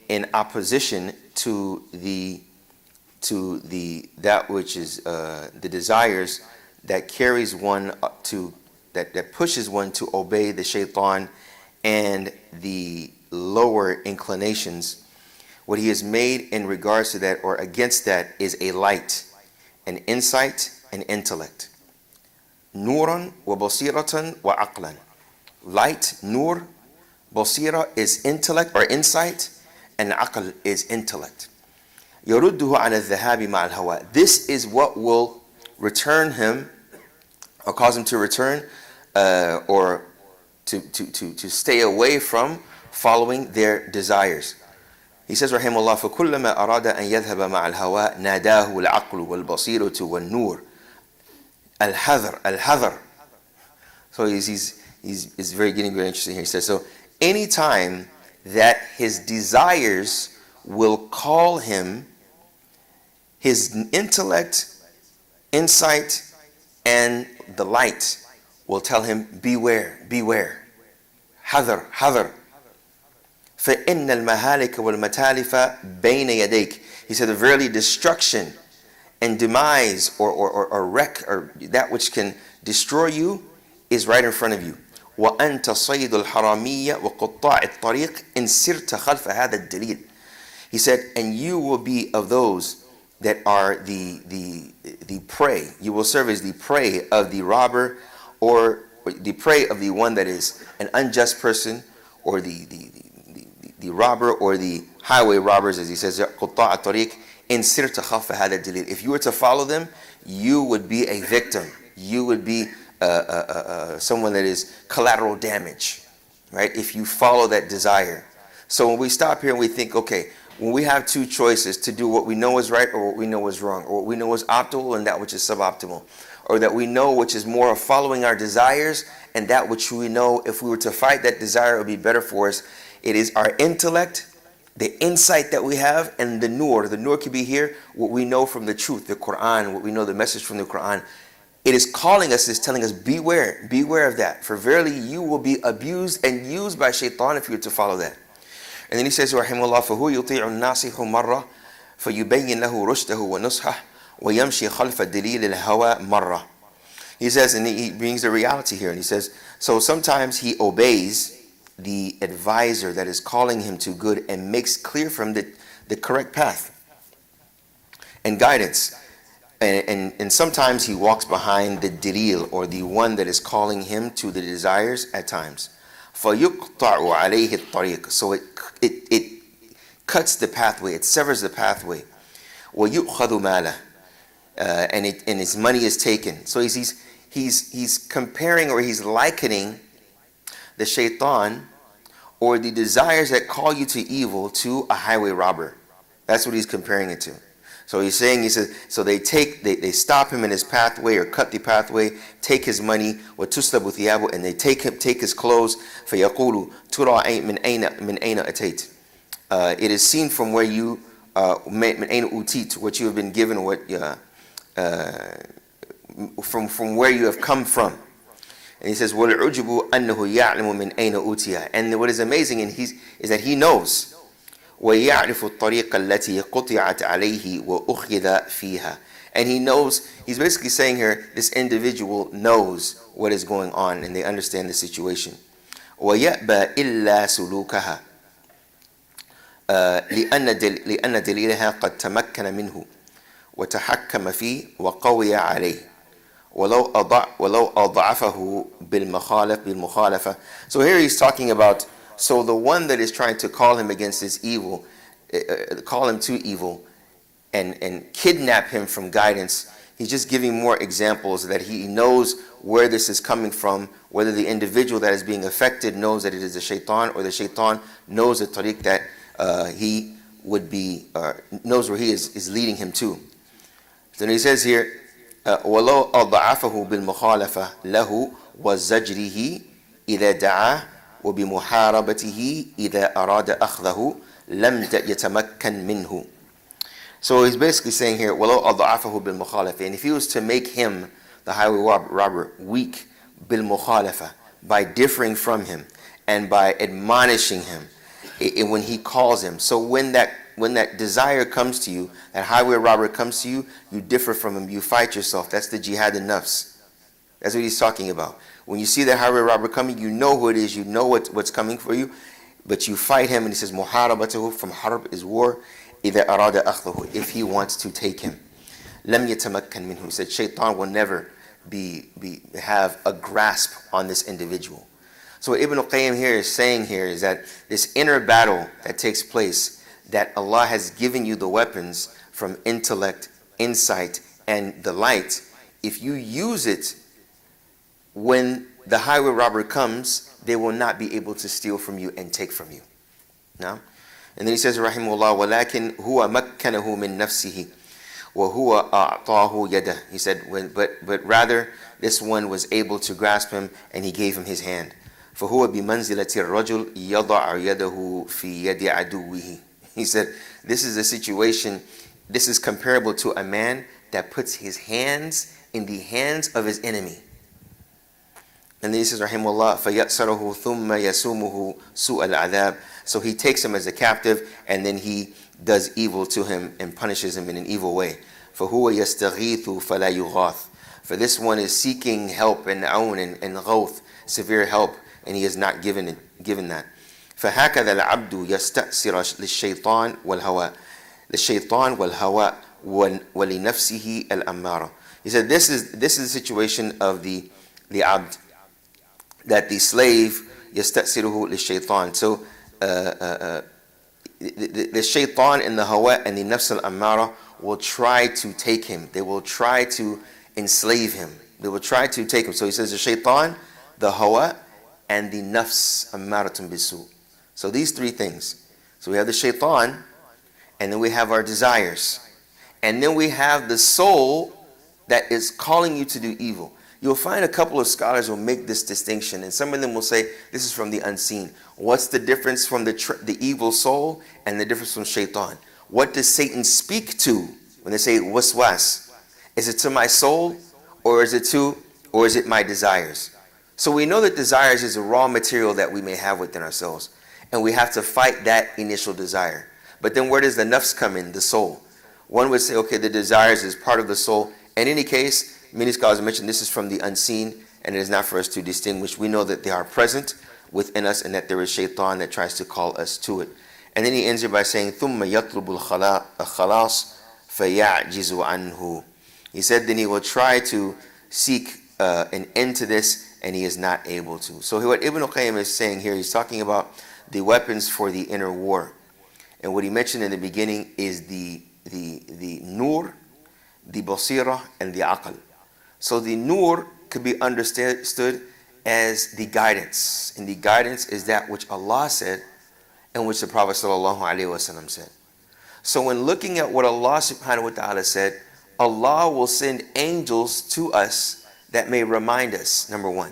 in opposition to that which is the desires that carries one to that pushes one to obey the shaitan and the lower inclinations. What he has made in regards to that or against that is a light, an insight, an intellect. Nuran wa basiratan wa aqlan. Light, nur, basira is intellect or insight, and aql is intellect. يرده على الذهاب مع الهوى. This is what will return him or cause him to return or to stay away from following their desires. He says رحمه الله فكلما أراد أن يذهب مع الهوى ناداه العقل والبصيرة والنور الحذر الحذر. So he's very getting very interesting here. He says, so anytime that his desires will call him, his intellect, insight, and the light will tell him, beware, beware. حذر حذر. فإن المهالك والمتالف بين يديك. He said, verily destruction and demise or wreck or that which can destroy you is right in front of you. وأنت صيد الحرامية وقطاع الطريق إن سرت خلف هذا الدليل. He said, and you will be of those that are the prey. You will serve as the prey of the robber or the prey of the one that is an unjust person or the robber or the highway robbers, as he says, قطاع الطريق إن سرت خلف هذا الدليل. If you were to follow them, you would be a victim. You would be someone that is collateral damage, right? If you follow that desire. So when we stop here and we think, okay, when we have two choices to do what we know is right or what we know is wrong, or what we know is optimal and that which is suboptimal, or that we know which is more of following our desires and that which we know if we were to fight that desire it would be better for us, it is our intellect, the insight that we have, and the nur. The nur could be here, what we know from the truth, the Quran, what we know the message from the Quran. It is calling us, it's telling us, beware, beware of that. For verily you will be abused and used by shaitan if you were to follow that. And then he says, Rahimullah, فَهُوْ يُطِيعُ النَّاصِحُ مَرَّةً فَيُبَيِّنْ لَهُ رُشْدَهُ وَنُصْحَهُ وَيَمْشِي خَلْفَ دَلِيلِ الْهَوَى مَرَّةً. He says, and he brings the reality here, and he says, so sometimes he obeys the advisor that is calling him to good and makes clear from the correct path and guidance. And sometimes he walks behind the dalil or the one that is calling him to the desires at times. فَيُقْطَعُ عَلَيْهِ الطَّرِيقِ. So it cuts the pathway, it severs the pathway. وَيُؤْخَذُ مَالَهُ. And his money is taken. So he's comparing or he's likening the shaitan or the desires that call you to evil to a highway robber. That's what he's comparing it to. So he's saying, he says, so they stop him in his pathway or cut the pathway, take his money, وَتُسْلَبُ ثِيَابُهُ, and they take his clothes, فَيَقُولُ تُرَى مِنْ أَيْنَ أَتَيْتَ. It is seen from where you, مِنْ أَيْنَ أُوتِيتَ, what you have been given, from where you have come from. And he says, وَالْعُجْبُ أَنَّهُ يَعْلَمُ مِنْ أَيْنَ أُوتِيَ. And what is amazing is that he knows. وَيَعْرِفُ الطَّرِيقَ الَّتِي قُطِعَتْ عَلَيْهِ وَأُخِذَ فِيهَا. And he knows, he's basically saying here, this individual knows what is going on and they understand the situation. وَيَأْبَى إِلَّا سُلُوكَهَا لِأَنَّ دَلِيلَهَا قَدْ تَمَكَّنَ مِنْهُ وَتَحَكَّمَ فِيهِ وَقَوِيَ عَلَيْهِ وَلَوْ أَضْعَفَهُ بِالْمُخَالَفَةِ. So here he's talking about, so the one that is trying to call him against his evil, call him to evil, and kidnap him from guidance, he's just giving more examples that he knows where this is coming from, whether the individual that is being affected knows that it is the shaitan, or the shaitan knows the tariq that he would be, knows where he is leading him to. So he says here, وَلَوْ أَضْعَفَهُ بِالْمُخَالَفَةِ لَهُ وَزَجْرِهِ إِذَا دَعَاهُ وَبِمُحَارَبَتِهِ إِذَا أَرَادَ أَخْذَهُ لَمْ يَتَمَكَّنْ مِنْهُ. So he's basically saying here, وَلَوْ أَضْعَفَهُ بِالْمُخَالَفَةِ. And if he was to make him, the highway robber, weak, بِالْمُخَالَفَةِ, by differing from him and by admonishing him, when he calls him. So when that desire comes to you, that highway robber comes to you, you differ from him. You fight yourself. That's the jihad in nafs. That's what he's talking about. When you see that highway robber coming, you know who it is. You know what's coming for you, but you fight him. And he says, "Muharabatuhu," from harb is war. إِذَا أَرَادَ أَخْذَهُ, if he wants to take him. لَمْ يَتَمَكَّنْ مِنْهُ. He said, shaitan will never have a grasp on this individual. So what Ibn Qayyim here is saying here is that this inner battle that takes place, that Allah has given you the weapons from intellect, insight, and the light. If you use it, when the highway robber comes, they will not be able to steal from you and take from you. Now, and then he says, Rahimullah, وَلَكِنْ هُوَ مَكَّنَهُ مِن نَفْسِهِ وَهُوَ أَعْطَاهُ يَدَهُ. He said, but rather, this one was able to grasp him, and he gave him his hand. فَهُوَ بِمَنْزِلَةِ الرَّجُلِ يَضَعُ يَدَهُ فِي يَدِ عَدُوِّهِ. He said, this is a situation, this is comparable to a man that puts his hands in the hands of his enemy. And then he says, Rahimullah, فَيَأْسَرَهُ ثُمَّ يَسُومُهُ سُوءَ الْعَذَابِ. So he takes him as a captive, and then he does evil to him and punishes him in an evil way. فَهُوَ يَسْتَغِيثُ فَلَا يُغَاثُ. For this one is seeking help and aun and ghawth, severe help, and he is not given that. فَهَكَذَا الْعَبْدُ يَسْتَأْسِرَ لِلشَّيْطَانِ وَالْهَوَى وَلِنَفْسِهِ الْأَمَّارَةِ. He said this is the situation of the abd, that the slave يَسْتَأْسِرُهُ لِلشَّيْطَانِ. So the shaitan and the hawa and the nafs al-ammara will try to take him. They will try to enslave him. They will try to take him. So he says the shaitan, the hawa, and the nafs ammaratun bisu. So these three things. So we have the shaitan, and then we have our desires. And then we have the soul that is calling you to do evil. You'll find a couple of scholars will make this distinction, and some of them will say this is from the unseen. What's the difference from the evil soul and the difference from shaitan? What does Satan speak to when they say waswas? Is it to my soul, or is it my desires? So we know that desires is a raw material that we may have within ourselves, and we have to fight that initial desire. But then where does the nafs come in, the soul? One would say, okay, the desires is part of the soul. In any case, many scholars mention this is from the unseen, and it is not for us to distinguish. We know that they are present within us, and that there is shaitan that tries to call us to it. And then he ends it by saying, ثُمَّ يَطْلُبُ الْخَلَاصِ فَيَعْجِزُ عَنْهُ. He said then he will try to seek an end to this, and he is not able to. So what Ibn Qayyim is saying here, he's talking about the weapons for the inner war. And what he mentioned in the beginning is the nur, the basira, and the aql. So the nur could be understood as the guidance. And the guidance is that which Allah said and which the Prophet ﷺ said. So when looking at what Allah subhanahu wa ta'ala said, Allah will send angels to us that may remind us, number one.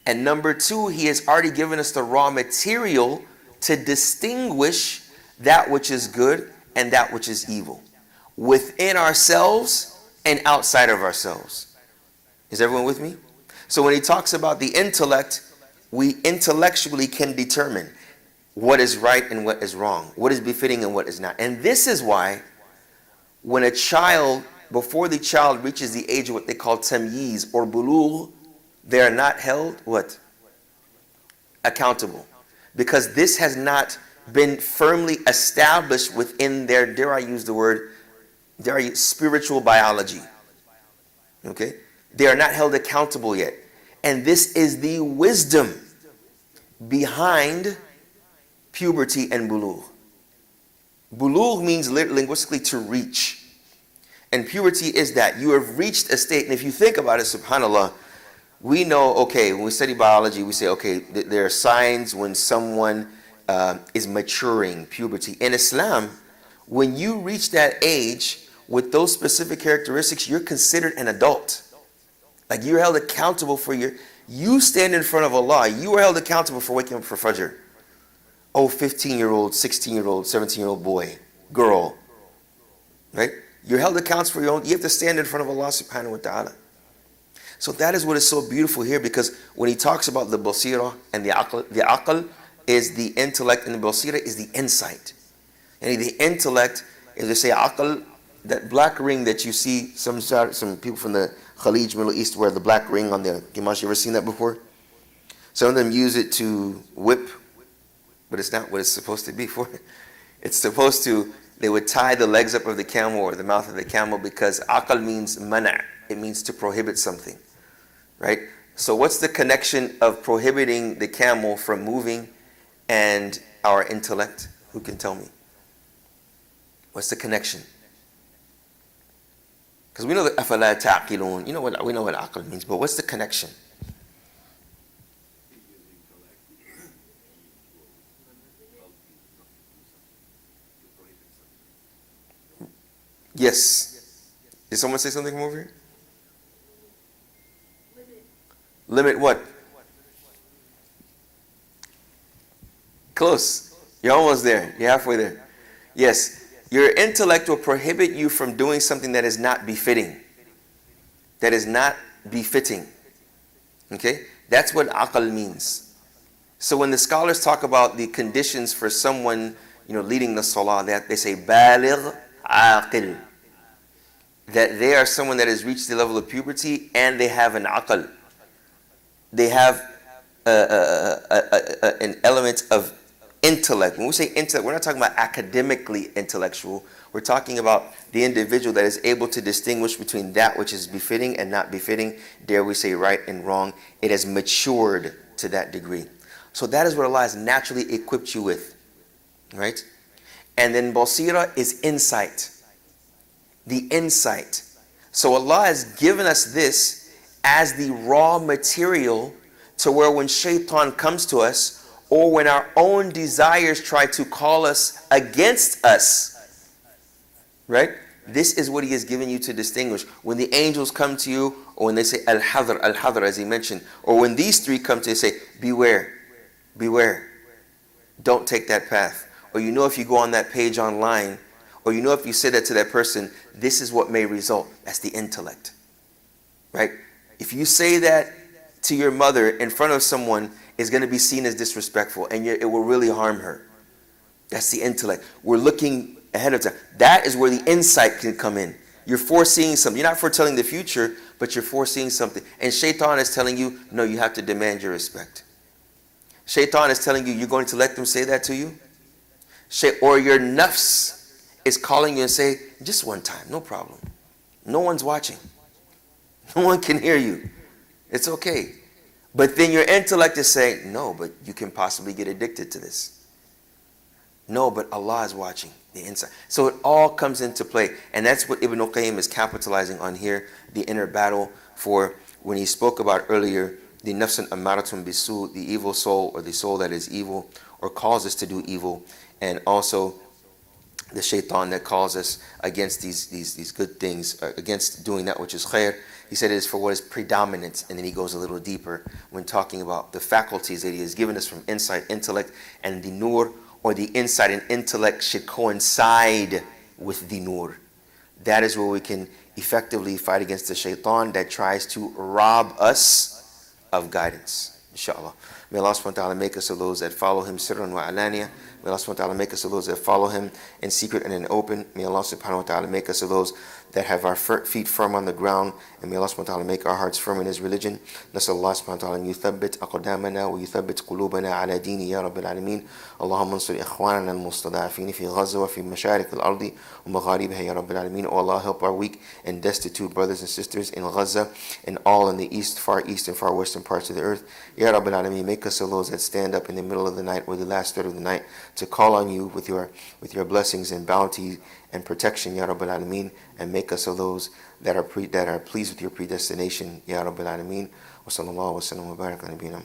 And number two, He has already given us the raw material to distinguish that which is good and that which is evil, within ourselves and outside of ourselves. Is everyone with me? So when he talks about the intellect, we intellectually can determine what is right and what is wrong, what is befitting and what is not. And this is why when a child, before the child reaches the age of what they call tamyiz or bulugh, they are not held what? Accountable. Because this has not been firmly established within their, dare I use the word, spiritual biology. Okay? They are not held accountable yet. And this is the wisdom behind puberty and bulugh. Bulugh means linguistically to reach. And puberty is that. You have reached a state, and if you think about it, subhanAllah, we know, okay, when we study biology, we say, okay, there are signs when someone is maturing, puberty. In Islam, when you reach that age with those specific characteristics, you're considered an adult. Like you're held accountable for you stand in front of Allah, you are held accountable for waking up for Fajr. Oh, 15-year-old, 16-year-old, 17-year-old boy, girl, right? You're held accountable for your own, you have to stand in front of Allah subhanahu wa ta'ala. So that is what is so beautiful here, because when he talks about the basira and the aql is the intellect and the basira is the insight. And the intellect, as they say, aql, that black ring that you see, some people from the Khalij, Middle East, wear the black ring on their gimash. You ever seen that before? Some of them use it to whip, but it's not what it's supposed to be for. It's supposed to, they would tie the legs up of the camel or the mouth of the camel because aql means mana'. It means to prohibit something, right? So what's the connection of prohibiting the camel from moving and our intellect? Who can tell me? What's the connection? Because we know that أَفَلَا تَعْقِلُونَ. We know what aql means, but what's the connection? Yes. Did someone say something from over here? Limit what? Close. You're almost there. You're halfway there. Yes. Your intellect will prohibit you from doing something that is not befitting. That is not befitting. Okay? That's what aql means. So when the scholars talk about the conditions for someone, leading the salah, they say baligh aqil. That they are someone that has reached the level of puberty and they have an aql. They have an element of intellect. When we say intellect, we're not talking about academically intellectual. We're talking about the individual that is able to distinguish between that which is befitting and not befitting. Dare we say right and wrong. It has matured to that degree. So that is what Allah has naturally equipped you with. Right? And then basira is insight. The insight. So Allah has given us this as the raw material to where when shaitan comes to us or when our own desires try to call us against us, right? This is what He has given you to distinguish. When the angels come to you, or when they say al-hadr, al-hadr, as He mentioned, or when these three come to you, say, beware, beware, don't take that path. Or if you go on that page online, or if you say that to that person, this is what may result. That's the intellect, right? If you say that to your mother in front of someone, it's going to be seen as disrespectful, and it will really harm her. That's the intellect. We're looking ahead of time. That is where the insight can come in. You're foreseeing something. You're not foretelling the future, but you're foreseeing something. And shaitan is telling you, no, you have to demand your respect. Shaitan is telling you, you're going to let them say that to you? Or your nafs is calling you and say, just one time, no problem. No one's watching. No one can hear you. It's okay. But then your intellect is saying, no, but you can possibly get addicted to this. No, but Allah is watching the inside. So it all comes into play. And that's what Ibn Qayyim is capitalizing on here, the inner battle for when he spoke about earlier, the nafsun ammaratun bisu, the evil soul or the soul that is evil or calls us to do evil. And also the shaitan that calls us against these good things, against doing that which is khair. He said it is for what is predominant, and then he goes a little deeper when talking about the faculties that He has given us from insight, intellect, and the nur, or the insight and intellect should coincide with the nur. That is where we can effectively fight against the shaitan that tries to rob us of guidance. Inshallah. May Allah subhanahu wa ta'ala make us of those that follow Him sirran wa alaniya. May Allah subhanahu wa ta'ala make us of those that follow Him in secret and in open. May Allah subhanahu wa ta'ala make us of those that have our feet firm on the ground. And may Allah subhanahu wa ta'ala make our hearts firm in His religion. نسأل الله سبحانه وتعالى أن يثبت أقدامنا ويثبت قلوبنا على دينه يا رب العالمين. اللهم انصر إخواننا المستضعفين في غزة وفي مشارق الأرض ومغاربها يا رب العالمين. Oh Allah, help our weak and destitute brothers and sisters in Gaza and all in the east, far east and far western parts of the earth. Ya Rabb al-Alameen, make us of those that stand up in the middle of the night or the last third of the night to call on You with your blessings and bounty and protection, Ya Rabb al-Alameen, and make us of those that are pleased with Your predestination, Ya Rabb al-Alameen. Wa sallallahu wa sallam wa barak ala nabiyyina